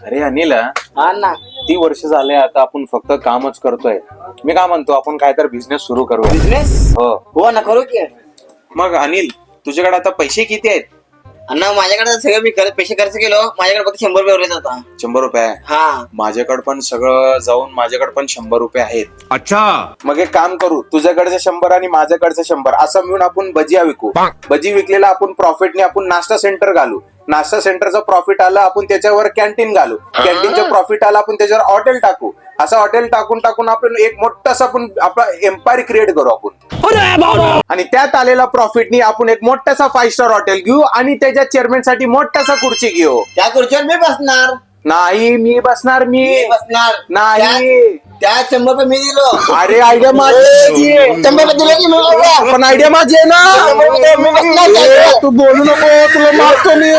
अरे अनिल, हा ना. ती वर्ष झाले आता आपण फक्त कामच करतोय. मी काय म्हणतो, आपण काय तर बिझनेस सुरू करूया. बिझनेस हो ना, करू की. मग अनिल, तुझ्याकडे आता पैसे किती आहेत? अण्णा माझ्याकडे सगळं मी पैसे खर्च केलो. माझ्याकडे फक्त 100 रुपये उरलेत आता. 100 रुपये? हा. माझ्याकडे पण सगळं जाऊन माझ्याकडे पण 100 रुपये आहेत. अच्छा. मग एक काम करू, तुझ्याकडचे 100 आणि माझ्याकडचे 100 असं मिळून आपण भजिया विकू. भजी विकलेला आपण प्रॉफिटने आपण नाश्ता सेंटर घालू. नाश्ता सेंटरचं प्रॉफिट आलं आपण त्याच्यावर कॅन्टीन घालू. कॅन्टीनचं प्रॉफिट आलं आपण त्याच्यावर हॉटेल टाकू. असं हॉटेल टाकून आपण एक मोठासा आपण आपला एम्पायर क्रिएट करू आपण. आणि त्यात आलेला प्रॉफिटनी आपण एक मोठासा 5 स्टार हॉटेल घेऊ आणि त्याच्या चेअरमॅन साठी मोठासा खुर्ची घेऊ. त्या खुर्चीवर मी बसणार. नाही, मी बसणार. मी बसणार नाही. त्या 100 रुपये मी दिलो. अरे आयडिया माझी. 100 रुपये दिले की मी पण आयडिया माझी आहे ना. तू बोलू नको, तुला मारतो मी.